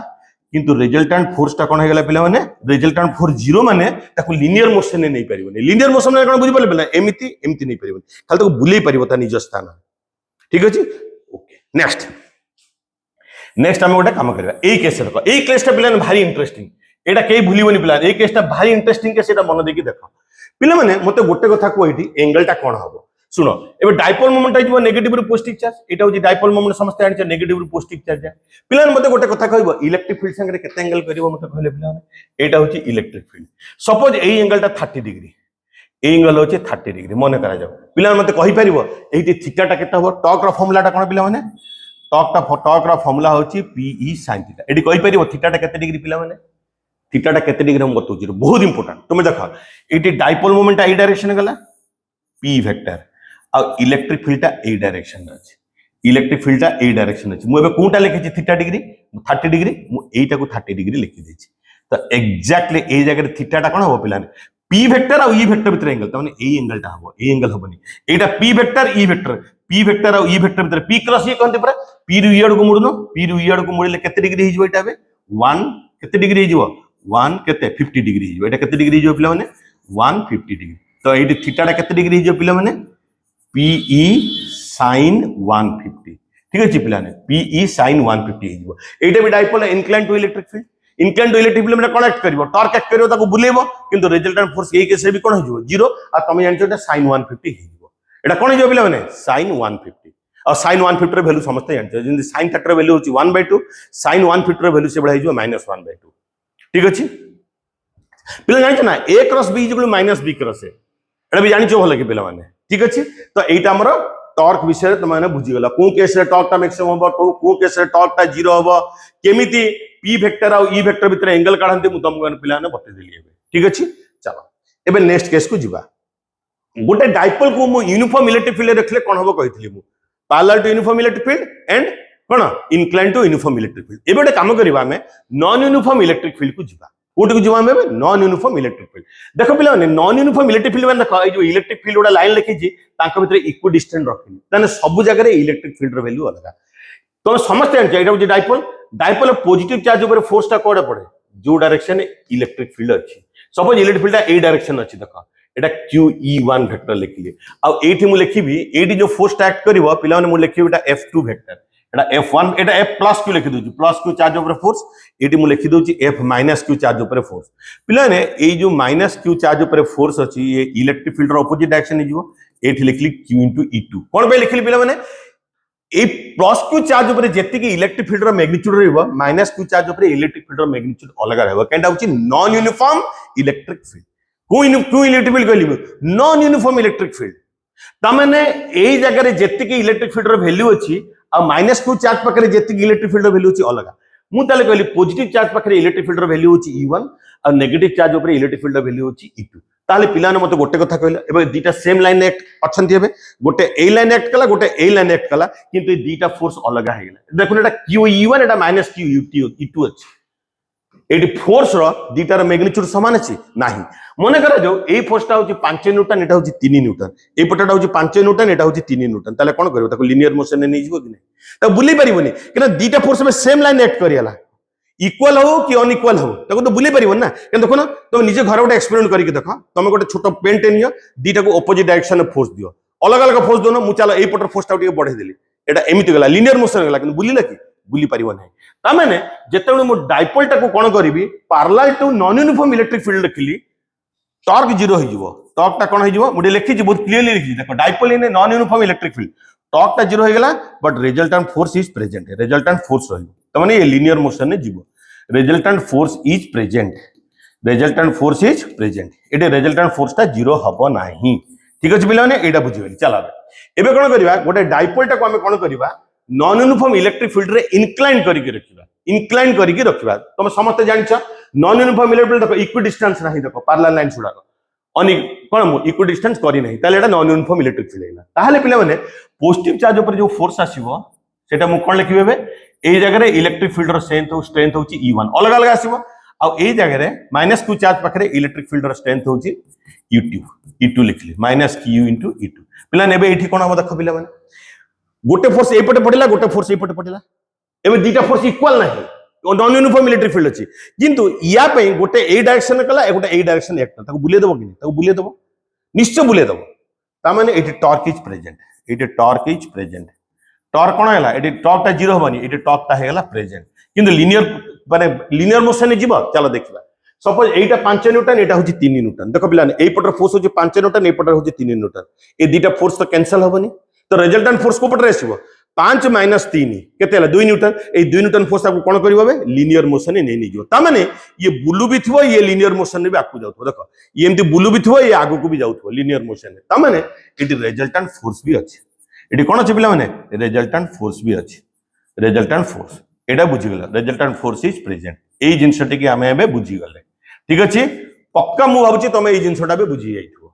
किंतु रिजल्टेंट फोर्स ता कोन हेगला पिला माने रिजल्टेंट फोर्स 0 माने ताको लीनियर मोशन ने नहीं परिबोनी लीनियर मोशन ने कोन बुझि पले पिला एमिति नहीं परिबोनी खाली ताको बुलेई परिबो ता निज स्थान ठीक अछि ओके नेक्स्ट हम गोटे काम करबा एई केस रे एई केस ता पिला भारी इंटरेस्टिंग एटा केई भूलिबोनी पिला एई केस ता भारी इंटरेस्टिंग के सेटा मन देखि देखो पिला माने मते गोटे कथा को एठी एंगल ता कोन हबो सुनो एबे डाइपोल मोमेंट आइबो नेगेटिव रु पॉजिटिव चार्ज एटा होची डाइपोल मोमेंट समस्त आनि नेगेटिव रु पॉजिटिव चार्ज पिला मते गोटे कथा कहबो इलेक्ट्रिक फील्ड संगे केते एंगल करिवो मते कहले पिला एटा होची इलेक्ट्रिक फील्ड सपोज एई एंगल ता 30 डिग्री ए एंगल होची 30 डिग्री मन करा जाऊ पिला मते कहि परिबो एठी थीटा टा केते हो टॉर्क रो फार्मूला टा कोन पिला माने टॉर्क रो फार्मूला होची PE sin थीटा एठी कहि परिबो थीटा टा केते डिग्री पिला माने थीटा टा केते डिग्री हम बतौची बहुत इंपोर्टेंट तुमे देखो एठी डाइपोल मोमेंट आई डायरेक्शन गला P वेक्टर आ इलेक्ट्रिक फील्ड ए डायरेक्शन अछि इलेक्ट्रिक फील्ड ए डायरेक्शन अछि मु एबे कोटा लिखि छि थीटा डिग्री 30 डिग्री मु एटा को 30 डिग्री लिखि दै छि तो एग्जैक्टली ए जगह थीटा टा कोन हो पिलाने P वेक्टर और E वेक्टर भीतर एंगल त माने ए एंगल टा हो A angle होबनी Etah P vector और E वेक्टर भीतर P क्रॉस E कहते परा P रु इयड को मुड़नो P रु इयड को मुड़ले केते डिग्री हिजो एटा बे 1 केते डिग्री हिजो 1 केते 50 डिग्री हिजो एटा केते डिग्री हिजो पिला माने 150 डिग्री तो एटी थीटा टा केते डिग्री हिजो पिला माने PE sin 150 ठीक अछि पिला ने PE sin 150 हिजो एटा भी dipole incline to electric field में कनेक्ट करिवो टॉर्क एक्ट करिवो ताको बुलेबो किंतु रिजल्टेंट फोर्स ए के से भी कोन हिजो 0 आ तमे जानछो एटा sin 150 हिजो एटा कोन हिजो पिला माने sin 150 और sin 150 रे वैल्यू समस्त जानछो जिंदी sin 30 रे वैल्यू होची 1/2 sin 150 रे वैल्यू से बडा हिजो -1/2 ठीक अछि पिला जानछो ना a cross b -b cross a एटा भी जानछो भलो कि पिला माने ठीक अछि तो एटा हमर टॉर्क विषय त माने बुझी गेला को केस रे टॉर्क ता मैक्सिमम होबो तो को केस रे टॉर्क ता 0 होबो केमिति P वेक्टर और E वेक्टर भीतर एंगल काढंते मु तुमको पिला ने बते देली एबे ठीक अछि चलो एबे नेक्स्ट केस को जिबा गोटे डाइपोल को मु यूनिफॉर्म इलेक्ट्रिक फील्ड रखले कोन होबो कहितली मु parallel to uniform electric field and कोन incline to uniform electric field एबे गोटे काम करबा हमें नॉन यूनिफॉर्म इलेक्ट्रिक फील्ड को जिबा कोटी को जिबा हमें नॉन यूनिफॉर्म इलेक्ट्रिक फील्ड देखो पिला ने नॉन यूनिफॉर्म इलेक्ट्रिक फील्ड में देखो ए जो इलेक्ट्रिक फील्ड ओडा लाइन लिखि छी ताको भीतर इक्वि डिस्टेंस रखिनी तने सब जगह रे इलेक्ट्रिक फील्ड रो वैल्यू अलग तो समस्त जानछ एटा जे डाइपोल पॉजिटिव चार्ज ऊपर फोर्स ता कोडे पड़े जो डायरेक्शन इलेक्ट्रिक फील्ड अछि सपोज इलेक्ट्रिक फील्ड ए डायरेक्शन अछि देखो एटा QE1 वेक्टर लिखिली आ एठी मु लिखिबी एठी जो फोर्स एक्ट करिवो पिला माने मु लिखिबी एटा F2 वेक्टर एटा F1 एटा F प्लस Q लिखि दोची प्लस Q चार्ज ऊपर फोर्स एठी मु लिखि दोची F माइनस Q चार्ज ऊपर फोर्स पिला ने ए जो माइनस Q चार्ज ऊपर फोर्स अछि ये इलेक्ट्रिक फील्ड रो अपोजिट डायरेक्शन नि जिवो एठी लिखली Q * E2 कोन बे लिखिली पिला माने ए प्लस Q चार्ज ऊपर जेति कि इलेक्ट्रिक फील्ड रो मैग्नीट्यूड रहइबो माइनस Q चार्ज ऊपर इलेक्ट्रिक फील्ड रो मैग्नीट्यूड अलग रहइबो केनटा होची नॉन यूनिफॉर्म इलेक्ट्रिक फील्ड क्यों इलेक्ट्रिक फील्ड कहली नॉन यूनिफॉर्म इलेक्ट्रिक फील्ड तमने एई जगह रे जेति कि इलेक्ट्रिक फील्ड रो वैल्यू अछि आ माइनस Q चार्ज पाखरे जेति कि इलेक्ट्रिक फील्ड रो वैल्यू अछि अलग मु ताले कहली पॉजिटिव चार्ज पाखरे इलेक्ट्रिक फील्ड रो वैल्यू अछि E1 और नेगेटिव चार्ज ऊपर इलेक्ट्रिक फील्ड रो वैल्यू अछि E2 ताले पिलाने मते गोटे कथा कहले एबे दीटा सेम लाइन एक्ट अछंती हेबे गोटे ए लाइन एक्ट कला गोटे ए लाइन एक्ट कला किंतु दीटा फोर्स अलग हे गेला देखुन एटा QE1 एटा माइनस QE2 अछि एटी फोर्स रो दीटा रो मैग्नीट्यूड समान अछि नाही मने करा जो ए फोर्सटा होची 5 न्यूटन एटा होची 3 न्यूटन ए पटटा होची 5 न्यूटन एटा होची 3 न्यूटन ताले कोन करबो ताको लिनियर मोशन ने नै जिवो कि नै त बुली परिबोनी कि दीटा फोर्स में same line act Kariyala equal हो कि अनइक्वल हो ताको तो बुली परिबोन ना कि देखो ना तुम निजे घर गोटे एक्सपेरिमेंट करके देखो तुम गोटे छोट पेन टेनियो दीटा को अपोजिट डायरेक्शन में फोर्स दियो अलग अलग फोर्स दोनो मु चलो ए पटर फोर्सटा टिके बढ़े देली एटा एमिति गला लिनियर मोशन गला कि बुलीला कि बुली परिबो नै ता माने जेतेबे मु डाइपोल टाको कोन करबी parallel to non uniform electric field रखिली टॉर्क जीरो हो जिवो टॉर्क टा कोन हो जिवो मुडे लिखि जी बहुत क्लियरली लिखि देखो dipole in non uniform electric field torque टा जीरो हो गेला but resultant force is present resultant force रहिबो त माने ये लिनियर मोशन ने जिवो resultant force is present resultant force is present Ete resultant force टा जीरो हबो नाही ठीक अछि पिला माने एटा बुझि गेली चला एबे कोन करबा गोटे डाइपोल टा को हम कोन करबा नॉन यूनिफॉर्म इलेक्ट्रिक फील्ड रे इंक्लाइन करके रखिबा तुम समस्त जानिछ नॉन यूनिफॉर्म इलेक्ट्रिक फील्ड देखो इक्वी डिस्टेंस नाही देखो पैरेलल लाइन छुडा अनि कोन मु इक्वी डिस्टेंस करी नाही ताले एटा नॉन यूनिफॉर्म इलेक्ट्रिक फील्ड हैला ताले पिला माने पॉजिटिव चार्ज ऊपर जो फोर्स आसीबो सेटा मु कोन लिखिबे बे ए जगह रे इलेक्ट्रिक फील्ड रो स्ट्रेंथ होची E1 अलग अलग आसीबो आ ए जगह रे माइनस Q चार्ज पाखरे इलेक्ट्रिक फील्ड रो स्ट्रेंथ होची E2 लिखली माइनस Q * E2 पिला नेबे एठी कोन हम देखो पिला माने गोटे फोर्स ए पटे पड़िला गोटे फोर्स ए पटे पड़िला एबे दीटा फोर्स इक्वल नाही नॉन यूनिफॉर्म इलेक्ट्रिक फील्ड अछि किंतु या पे गोटे ए डायरेक्शन कला गोटे ए डायरेक्शन एक ताको बुले देबो कि ताको बुले देबो निश्चय बुले देबो ता माने एटी टॉर्क इज प्रेजेंट टॉर्क कोन हैला एटी टॉर्क ता जीरो होबनी एटी टॉर्क ता हेला प्रेजेंट किंतु लिनियर मोशन ने जीवो चलो देखिबा सपोज एटा 5 न्यूटन एटा होची 3 न्यूटन देखो पिलाने ए पटर फोर्स होची 5 न्यूटन ए पटर होची 3 न्यूटन ए दीटा फोर्स तो कैंसिल होबनी तो रिजल्टेंट फोर्स को पटरे आसीबो 5 - 3 केते हला 2 न्यूटन ए 2 न्यूटन फोर्स को कोन करिवो बे लिनियर मोशन ने नै जिवो ता माने ये बुलु भी थिवो ये लिनियर मोशन ने भी आकु जाउथो देखो ये एमती बुलु भी थिवो ये आगु को भी जाउथो लिनियर मोशन ने ता माने इटी रिजल्टेंट फोर्स भी अछि इटी कोन अछि पिला माने रिजल्टेंट फोर्स भी अछि रिजल्टेंट फोर्स एटा बुझि गेला रिजल्टेंट फोर्स इज प्रेजेंट ए जिंसटी के हमें एबे बुझि गले ठीक अछि पक्का मु भाबुची तमे ए जिंसटा बे बुझि जाइथो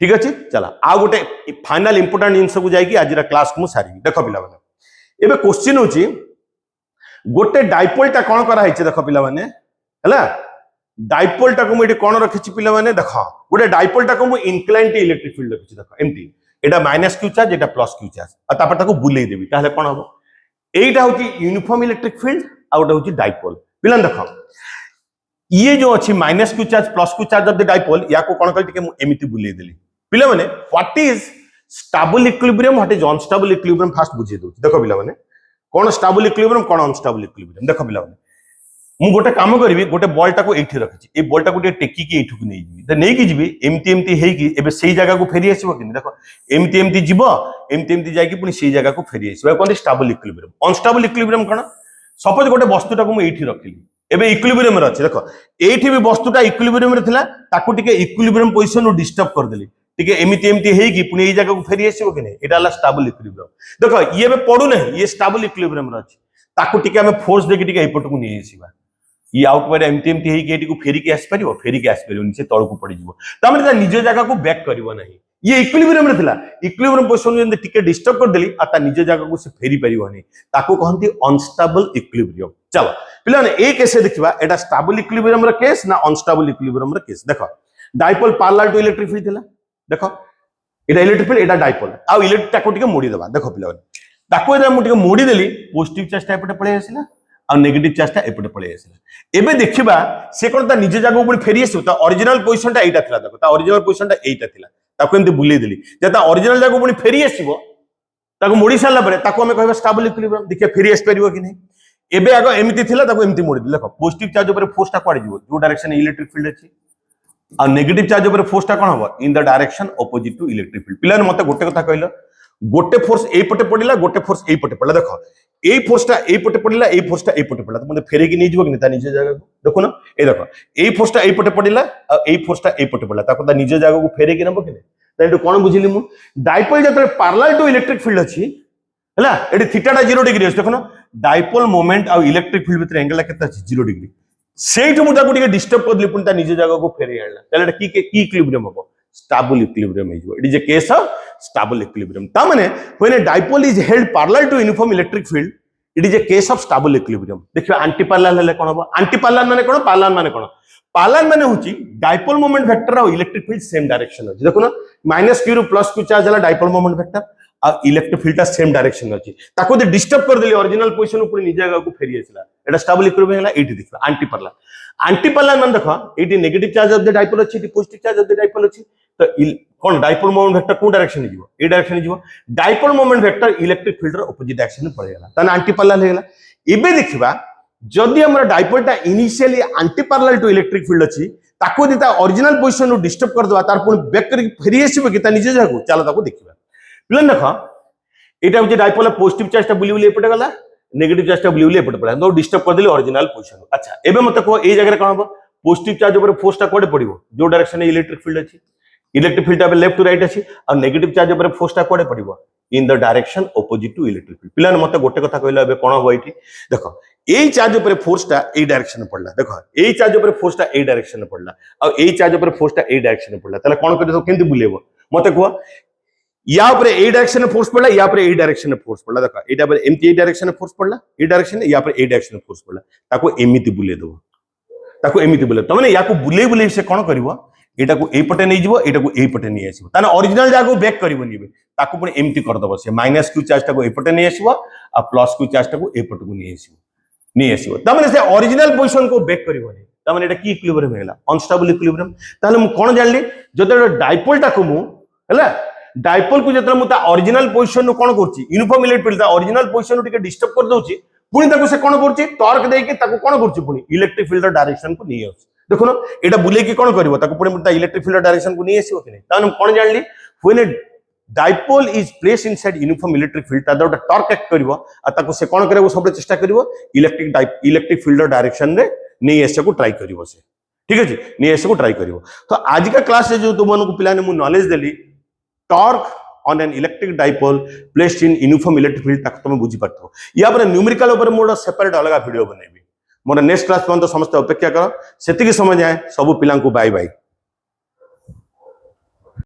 ठीक अछि चला आ गोटे फाइनल इंपोर्टेंट जिंस को जाई कि आज क्लास को सारी देखो पिला माने एबे क्वेश्चन होची गोटे डाइपोल टा कोन करा हिचे देखो पिला माने हला डाइपोल टा को मु एटी कोन रखिची पिला माने देखो गोटे डाइपोल टा को मु इंक्लाइन टू इलेक्ट्रिक फील्ड रखिची देखो एमटी एटा माइनस Q चार्ज एटा प्लस Q चार्ज आ तापर ताको बुलेई देबी ताहले कोन हबो एटा होची यूनिफॉर्म इलेक्ट्रिक फील्ड आ ओटा होची डाइपोल पिला देखो ये जो अच्छी minus Q charge plus Q charge of the dipole या को कोन कल टिके एमिति बुलेई देली पिला माने what is stable equilibrium what is unstable equilibrium fast बुझे दो देखो पिला माने कोन स्टेबल इक्विलिब्रियम कोन अनस्टेबल इक्विलिब्रियम देखो पिला माने मु गोटे काम करबी गोटे बॉल टाको एठी रखिछि ए बॉल टाको टेकी के एठुक नै जिबी त नै कि जिबी एमती हेई कि एबे सेही जगह को फेरी आसीबो कि देखो एमती जिवो एमती जाई कि पुनी सेही जगह को फेरी आसीबो कोन स्टेबल इक्विलिब्रियम अनस्टेबल इक्विलिब्रियम कोन सपोज गोटे वस्तु टाको मु एठी रखिली एबे इक्विलिब्रियम रे अछि देखो एठी भी वस्तुटा इक्विलिब्रियम रे थिला ताको टिके इक्विलिब्रियम पोजीशन रो डिस्टर्ब कर देली टिके एमती हेई कि पुनी ए जगह को फेरी आसीबो कि नै एटा हला स्टेबल इक्विलिब्रियम देखो ये बे पडु नै ये स्टेबल इक्विलिब्रियम रे अछि ताको टिके हम फोर्स देके टिके एपट को नै आसीबा ये आउटवर्ड एमटी हेई कि एटी को फेरी के आसी परिबो फेरी के आसी परिबो नीचे तळ को पड़ी जिवो ता माने निज जगह को बैक करिवो नै ये इक्विलिब्रियम रे थिला इक्विलिब्रियम पोजीशन जे टिके डिस्टर्ब कर देली आ ता निज जगह को से फेरी परिबो नै ताको कहंती अनस्टेबल इक्विलिब्रियम चलो पिला ने ए केस देखिबा एटा स्टेबल इक्विलिब्रियम रे केस ना अनस्टेबल इक्विलिब्रियम रे केस देखो dipole parallel to electric field थिला देखो एटा इलेक्ट्रिक फील्ड एटा डाइपोल आ इलेक्ट्रिक ताको टिके मोड़ी देबा देखो पिला ताको एटा मु टिके मोड़ी देली पॉजिटिव चार्ज टाइप पटे पळे आसिला आ नेगेटिव चार्जटा एपटे पळै आसिला एबे देखिबा से कोन ता निज जागो पुनी फेरी आसो ता ओरिजिनल पोजीशनटा एटा थिला देखो ता ओरिजिनल पोजीशनटा एटा थिला ताको एमती बुलेई देली जे ता ओरिजिनल जागो पुनी फेरी आसीबो ताको मोडी सारला परे ताको हमें कहबा स्टेबल इक्विलिब्रियम देखिए फेरी आस परिबो कि नहीं एबे आगो एमती थिला ताको एमती मोडी दे देखो पॉजिटिव चार्ज ऊपर फोर्सटा कोड जीवो जो डायरेक्शन इलेक्ट्रिक फील्ड अछि आ नेगेटिव चार्ज ऊपर फोर्सटा कोन हबो in the direction opposite to electric field पिलान मते गोटे कथा कहलो गोटे फोर्स ए पटे पडिला गोटे फोर्स ए पटे पडला देखो ए फोर्सटा ए पटे पडिला ए फोर्सटा ए पटे पडला तो मते फेरे की नै जीवो कि नहीं ता निजे जागा को देखो ना ए देखो ए फोर्सटा ए पटे पडिला आ ए फोर्सटा ए पटे पडला ताको ता निजे जागा को फेरे की नबो कि नहीं ताइटो कोन बुझिली मु डाइपोल जतरे पैरेलल टू इलेक्ट्रिक फील्ड अछि हला एडी थीटाटा 0 डिग्री अछि देखो ना डाइपोल मोमेंट आ इलेक्ट्रिक फील्ड भितर एंगल केते अछि 0 डिग्री सेइठो मु ताको टिके डिस्टर्ब करली पुन ता निजे जागा को फेरे आला ताले एटा की इक्विलिब्रियम हबो स्टेबल इक्विलिब्रियम है it is a case of stable equilibrium ता माने when a dipole is held parallel to uniform electric field it is a case of stable equilibrium देखियो एंटी पैरेलल हेले कोन हबो एंटी पैरेलल माने कोन parallel माने कोन parallel माने होची डाइपोल मोमेंट वेक्टर और इलेक्ट्रिक फील्ड सेम डायरेक्शन अछि देखो ना -q रु +q चार्ज हला डाइपोल मोमेंट वेक्टर आ इलेक्ट्रिक फील्ड सेम डायरेक्शन अछि ताको दे डिस्टर्ब कर देली ओरिजिनल पोजीशन ऊपर निजे जगह को फेरी आसिला एटा स्टेबल इक्विलिब्रियम हला एटी देखियो एंटी पैरेलल माने देखो एटी negative charge of the dipole अछि एटी positive charge of the dipole अछि तो कौन डाइपोल मोमेंट वेक्टर को डायरेक्शन जीवो ए डायरेक्शन जीवो dipole moment vector electric field रो ऑपोजिट डायरेक्शन में पड़े गेला तने एंटी पैरेलल हे गेला एबे देखिबा जदी हमर डाइपोलटा initially anti parallel to electric field अछि ताको दिता ओरिजिनल पोजीशन रो डिस्टर्ब कर दवा तार पुन बैक कर फेरी आसीबो कि ता निजे जागो चलो ताको देखिबा प्लेन देखो एटा जे डाइपोल पॉजिटिव चार्जटा बुली बुली एपटे गला नेगेटिव चार्जटा बुली बुली एपटे पडा तो डिस्टर्ब कर देली ओरिजिनल पोजीशन अच्छा एबे मते को ए जगह रे कोन हबो पॉजिटिव चार्ज ऊपर फोर्सटा कोडे पडिबो जो डायरेक्शन इलेक्ट्रिक फील्ड अछि इलेक्ट्रिक फील्ड अब लेफ्ट टू राइट अछि और नेगेटिव चार्ज ऊपर फोर्सटा कोडे पडिबो in the direction opposite to electric field पिलान मते गोटे कथा कहला एबे कोन हो एठी देखो ए चार्ज ऊपर फोर्सटा ए डायरेक्शन में पडला देखो ए चार्ज ऊपर फोर्सटा ए डायरेक्शन में पडला और ए चार्ज ऊपर फोर्सटा ए डायरेक्शन में पडला तले कोन करतो केंति बुलेबो मते को या ऊपर ए डायरेक्शन में फोर्स पडला या ऊपर ए डायरेक्शन में फोर्स पडला देखो एटा पर एमटी ए डायरेक्शन में फोर्स पडला ए डायरेक्शन या पर ए डायरेक्शन में फोर्स पडला ताको एमिति बुले दो ताको एमिति बुले त माने याको बुले बुले से कोन करबो एटा को ए पटे नै जीवो एटा को ए पटे नै आसीबो ताने ओरिजिनल जागो बैक करबो निबे ताको पुनी एमिति कर दबो से -q चार्ज टा को ए पटे नै आसीबो आ +q चार्ज टा को ए पटे को नै आसीबो त माने से ओरिजिनल पोजीशन को बैक करबो नै त माने एटा की इक्विलिब्रियम हेला अनस्टेबल इक्विलिब्रियम ताले मु कोन जानली जदे डाइपोल टा को मु हला डाइपोल को जतरा मु ता ओरिजिनल पोजीशन नु कोन करछि यूनिफॉर्म इलेक्ट्रिक फील्ड ता ओरिजिनल पोजीशन नु टिके डिस्टर्ब कर दोछि पुनी ताको से कोन करछि टॉर्क देके ताको कोन करछि पुनी इलेक्ट्रिक फील्ड डायरेक्शन को नै आछि देखो ना एटा बुले की कोन करबो ताको पुनी ता इलेक्ट्रिक फील्ड डायरेक्शन को नै आसीबो कि नै तान कोन जानली when a dipole is placed inside uniform electric field ता दोटा टॉर्क एक्ट करबो आ ताको से कोन करबो सब चेष्टा करबो इलेक्ट्रिक फील्ड डायरेक्शन रे नै आसे को ट्राई करबो से ठीक अछि नै आसे को ट्राई करबो तो आज का क्लास रे जो तुमन को पिलाने मु knowledge Delhi torque on an electric dipole placed in uniform electric field तक तुम बुझी पारथो या पर न्यूमेरिकल ऊपर मोर सेपरेट अलग वीडियो बनेबी मोर नेक्स्ट क्लास पर्यंत समस्त अपेक्षा करो सेतिकी समय जाए सब पिलांकु बाय बाय।